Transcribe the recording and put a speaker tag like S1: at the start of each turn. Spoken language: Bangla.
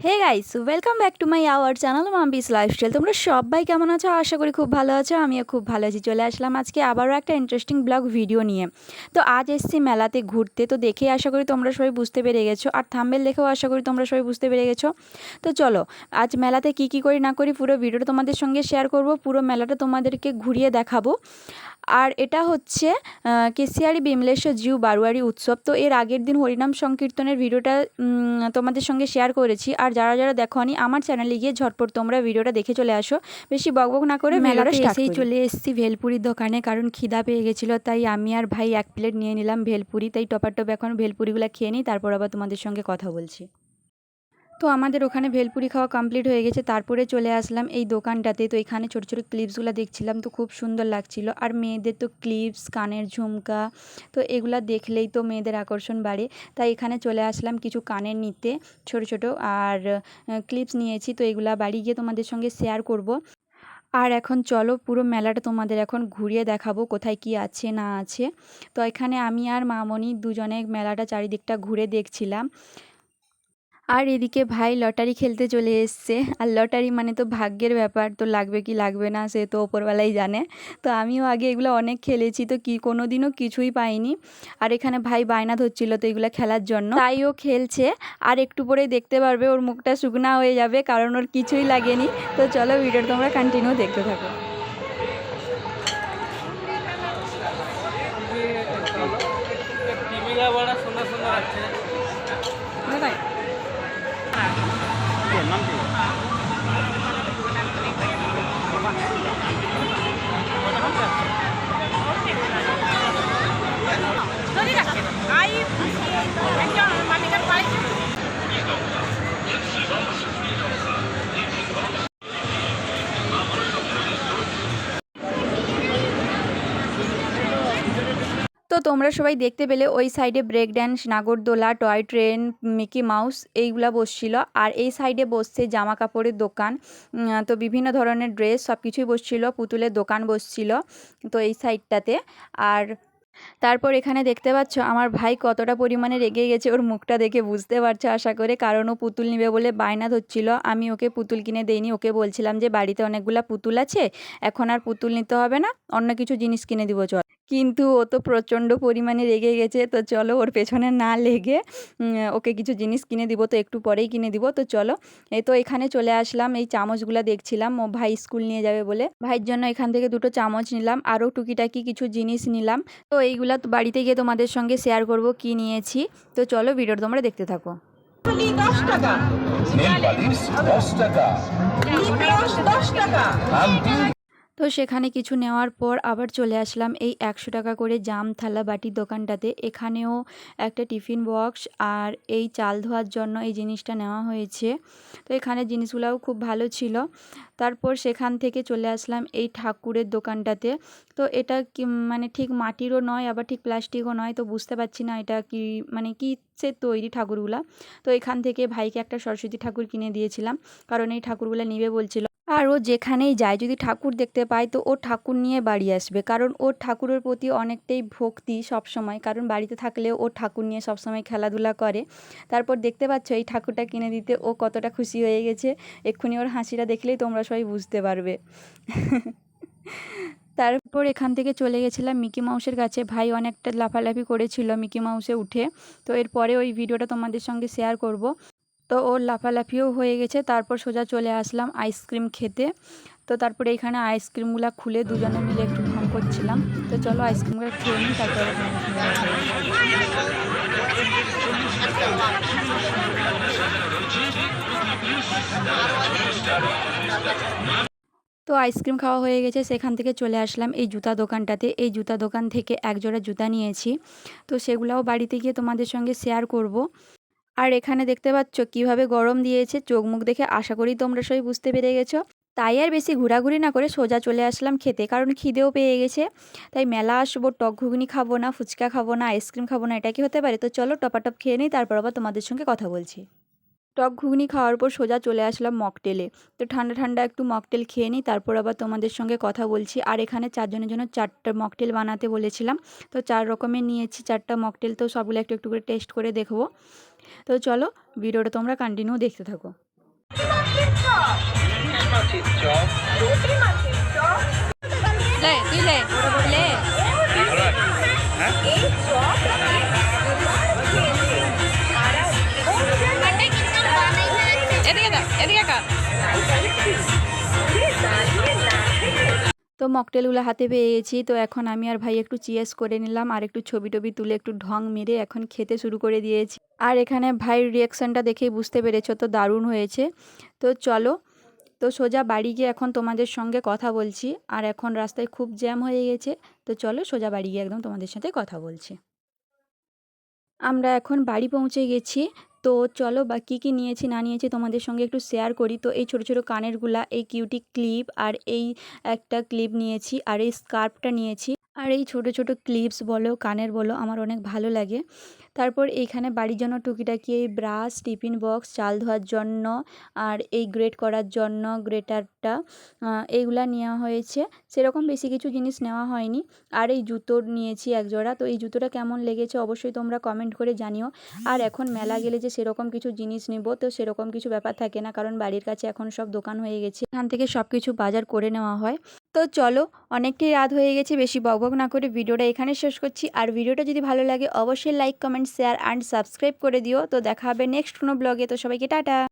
S1: Hey guys, welcome back to my our channel Mampi's lifestyle. তোমরা সবাই কেমন আছো? আশা করি খুব ভালো আছো। আমিও খুব ভালো আছি। চলে আসলাম আজকে আবারও একটা ইন্টারেস্টিং ব্লগ ভিডিও নিয়ে। তো আজ এসেছি মেলাতে ঘুরতে। তো দেখে আশা করি তোমরা সবাই বুঝতে পেরে গেছো, আর থাম্বনেল দেখেও আশা করি তোমরা সবাই বুঝতে পেরে গেছো। তো চলো, আজ মেলাতে কি করি না করি পুরো ভিডিওটা তোমাদের সঙ্গে শেয়ার করব। পুরো মেলাটা তোমাদেরকে ঘুরিয়ে দেখাবো। আর এটা হচ্ছে কেশিয়ারি বিমলেশ্বর জিউ বারোয়ারি উৎসব। তো এর আগের দিন হরিনাম সংকীর্তনের ভিডিওটা তোমাদের সঙ্গে শেয়ার করেছি। আর যারা যারা দেখোনি, আমার চ্যানেলে গিয়ে ঝটপট তোমরা ভিডিওটা দেখে চলে আসো। বেশি বকবক না করে মেলাটা এসেই চলে এসেছি ভেলপুরির দোকানে, কারণ খিদা পেয়ে গেছিলো। তাই আমি আর ভাই এক প্লেট নিয়ে নিলাম ভেলপুরি। তাই টপাটপ এখন ভেলপুরিগুলো খেয়ে নিই, তারপর আবার তোমাদের সঙ্গে কথা বলছি। তো আমাদের ওখানে ভেলপুরি খাওয়া কমপ্লিট হয়ে গেছে। তারপরে চলে আসলাম এই দোকানটাতে। তো এখানে ছোটো ছোটো ক্লিপসগুলো দেখছিলাম, তো খুব সুন্দর লাগছিল। আর মেয়েদের তো ক্লিপস, কানের ঝুমকা, তো এগুলা দেখলেই তো মেয়েদের আকর্ষণ বাড়ে। তাই এখানে চলে আসলাম কিছু কানের নিতে, ছোট ছোট। আর ক্লিপস নিয়েছি। তো এগুলা বাড়ি গিয়ে তোমাদের সঙ্গে শেয়ার করব। আর এখন চলো পুরো মেলাটা তোমাদের এখন ঘুরিয়ে দেখাবো, কোথায় কি আছে না আছে। তো এখানে আমি আর মামনি দুজনে মেলাটা চারিদিকটা ঘুরে দেখছিলাম। আর এদিকে ভাই লটারি খেলতে চলে এসছে। আর লটারি মানে তো ভাগ্যের ব্যাপার, তো লাগবে কি লাগবে না সে তো ওপরওয়ালাই জানে। তো আমিও আগে এগুলো অনেক খেলেছি, তো কোনো দিনও কিছুই পাইনি। আর এখানে ভাই বায়না ধরছিল তো এগুলো খেলার জন্য, তাই ও খেলছে। আর একটু পরেই দেখতে পারবে ওর মুখটা শুকনা হয়ে যাবে, কারণ ওর কিছুই লাগেনি। তো চলো ভিডিওটা তোমরা কন্টিনিউ দেখতে থাকো। তো তোমরা সবাই দেখতে পেলে ওই সাইডে ব্রেক ড্যান্স, নাগরদোলা, টয় ট্রেন, মিকি মাউস এইগুলা বসছিল। আর এই সাইডে বসছে জামা কাপড়ের দোকান। তো বিভিন্ন ধরনের ড্রেস সব কিছুই বসছিল, পুতুলের দোকান বসছিল তো এই সাইডটাতে। আর তারপর এখানে দেখতে পাচ্ছ আমার ভাই কতটা পরিমাণে রেগে গেছে, ওর মুখটা দেখে বুঝতে পারছো আশা করে, কারণ ও পুতুল নিবে বলে বায়না ধরছিল। আমি ওকে পুতুল কিনে দেইনি, ওকে বলছিলাম যে বাড়িতে অনেকগুলা পুতুল আছে, এখন আর পুতুল নিতে হবে না, অন্য কিছু জিনিস কিনে দিব চল। কিন্তু ও তো প্রচণ্ড পরিমাণে রেগে গেছে। তো চলো ওর পেছনে না লেগে ওকে কিছু জিনিস কিনে দিব, তো একটু পরেই কিনে দিব। তো চলো, এই তো এখানে চলে আসলাম। এই চামচগুলো দেখছিলাম, ও ভাই স্কুল নিয়ে যাবে বলে ভাইয়ের জন্য এখান থেকে দুটো চামচ নিলাম, আরও টুকিটাকি কিছু জিনিস নিলাম। তো এইগুলা তো বাড়িতে গিয়ে তোমাদের সঙ্গে শেয়ার করব কি নিয়েছি। তো চলো ভিডিওটা তোমরা দেখতে থাকো।
S2: 10 টাকা, নেল পালিশ 10 টাকা, লিপ গ্লস 10 টাকা।
S1: তো সেখানে কিছু নেওয়ার পর আবার চলে আসলাম এই 100 টাকা করে জাম থালা বাটির দোকানটাতে। এখানেও একটা টিফিন বক্স আর এই চাল ধোয়ার জন্য এই জিনিসটা নেওয়া হয়েছে। তো এখানে জিনিসগুলোও খুব ভালো ছিল। তারপর সেখান থেকে চলে আসলাম এই ঠাকুরের দোকানটাতে। তো এটা কি মানে ঠিক মাটিরও নয়, আবার ঠিক প্লাস্টিকও নয়, তো বুঝতে পারছি না এটা কি মানে কি সে তৈরি ঠাকুরগুলা। তো এখান থেকে ভাইকে একটা সরস্বতী ঠাকুর কিনে দিয়েছিলাম, কারণ এই ঠাকুরগুলো নিবে বলছিল। আর ও যেখানেই যায় যদি ঠাকুর দেখতে পায় তো ও ঠাকুর নিয়ে বাড়ি আসবে, কারণ ওর ঠাকুরের প্রতি অনেকটাই ভক্তি সবসময়, কারণ বাড়িতে থাকলেও ও ঠাকুর নিয়ে সবসময় খেলাধুলা করে। তারপর দেখতে পাচ্ছ এই ঠাকুরটা কিনে দিতে ও কতটা খুশি হয়ে গেছে। এক্ষুনি ওর হাসিটা দেখলেই তোমরা সবাই বুঝতে পারবে। তারপর এখান থেকে চলে গেছিলাম মিকি মাউসের কাছে। ভাই অনেকটা লাফালাফি করেছিল মিকি মাউসে উঠে। তো এরপরে ওই ভিডিওটা তোমাদের সঙ্গে শেয়ার করব। তো ওর লাফালাফিও হয়ে গেছে। তারপর সোজা চলে আসলাম আইসক্রিম খেতে। তো তারপরে এইখানে আইসক্রিমগুলো খুলে দুজনে মিলে একটু ঢং করছিলাম। তো চলো আইসক্রিমগুলো খেয়ে নিই, তারপরে তো আইসক্রিম খাওয়া হয়ে গেছে। সেখান থেকে চলে আসলাম এই জুতা দোকানটাতে। এই জুতা দোকান থেকে এক জোড়া জুতা নিয়েছি, তো সেগুলাও বাড়িতে গিয়ে তোমাদের সঙ্গে শেয়ার করব। আর এখানে দেখতে পাচ্ছ কিভাবে গরম দিয়েছে, চোখ মুখ দেখে আশা করি তোমরা সবাই বুঝতে পেরে গেছো। তাই আর বেশি ঘোরাঘুরি না করে সোজা চলে আসলাম খেতে, কারণ খিদেও পেয়ে গেছে। তাই মেলা আসবো, টক ঘুগনি খাবো না, ফুচকা খাবো না, আইসক্রিম খাবো না, এটা কি হতে পারে? তো চলো টপাটপ খেয়ে নিই, তারপর আবার তোমাদের সঙ্গে কথা বলছি। টক ঘুগনি খাওয়ার পর সোজা চলে আসলাম মকটেলে। তো ঠান্ডা ঠান্ডা একটু মকটেল খেয়ে নিই, তারপর আবার তোমাদের সঙ্গে কথা বলছি। আর এখানে 4 জনের জন্য 4টা মকটেল বানাতে বলেছিলাম, তো 4 রকমের নিয়েছি 4টা মকটেল। তো সবগুলো একটু একটু করে টেস্ট করে দেখবো। তো চলো ভিডিওটা তোমরা কন্টিনিউ দেখতে থাকো।
S2: ইলিশ মাছের চপ,
S1: লে তুই লে লে এদিকে দাও এদিকে কার তো মকটেলগুলো হাতে পেয়ে গেছি। তো এখন আমি আর ভাই একটু চিয়ার্স করে নিলাম আর একটু ছবি টবি তুলে একটু ঢং মেরে এখন খেতে শুরু করে দিয়েছি। আর এখানে ভাইয়ের রিয়াকশানটা দেখেই বুঝতে পেরেছো তো দারুণ হয়েছে। তো চলো, তো সোজা বাড়ি গিয়ে এখন তোমাদের সঙ্গে কথা বলছি। আর এখন রাস্তায় খুব জ্যাম হয়ে গেছে, তো চলো সোজা বাড়ি গিয়ে একদম তোমাদের সাথে কথা বলছি। আমরা এখন বাড়ি পৌঁছে গেছি। তো চলো বা কী কী নিয়েছি না নিয়েছি তোমাদের সঙ্গে একটু শেয়ার করি। তো এই ছোটো ছোটো কানেরগুলা, এই কিউটি ক্লিপ আর এই একটা ক্লিপ নিয়েছি আর এই স্কার্ফটা নিয়েছি। আর এই ছোটো ছোটো ক্লিপস বলো কানের বলো আমার অনেক ভালো লাগে। তারপর এইখানে বাড়ির জন্য টুকিটাকি এই ব্রাশ, টিফিন বক্স, চাল ধোয়ার জন্য আর এই গ্রেট করার জন্য গ্রেটারটা, এইগুলা নেওয়া হয়েছে। সেরকম বেশি কিছু জিনিস নেওয়া হয়নি। আর এই জুতো নিয়েছি এক জোড়া। তো এই জুতোটা কেমন লেগেছে অবশ্যই তোমরা কমেন্ট করে জানিও। আর এখন মেলা গেলে যে সেরকম কিছু জিনিস নেব তো সেরকম কিছু ব্যাপার থাকে না, কারণ বাড়ির কাছে এখন সব দোকান হয়ে গেছে, এখান থেকে সব কিছু বাজার করে নেওয়া হয়। তো চলো, অনেকটাই রাত হয়ে গেছে, বেশি বকবক না করে ভিডিওটা এখানে শেষ করছি। আর ভিডিওটা যদি ভালো লাগে অবশ্যই like, comment, share and subscribe করে দিও। তো দেখা হবে নেক্সট কোনো ব্লগে। তো সবাইকে টাটা।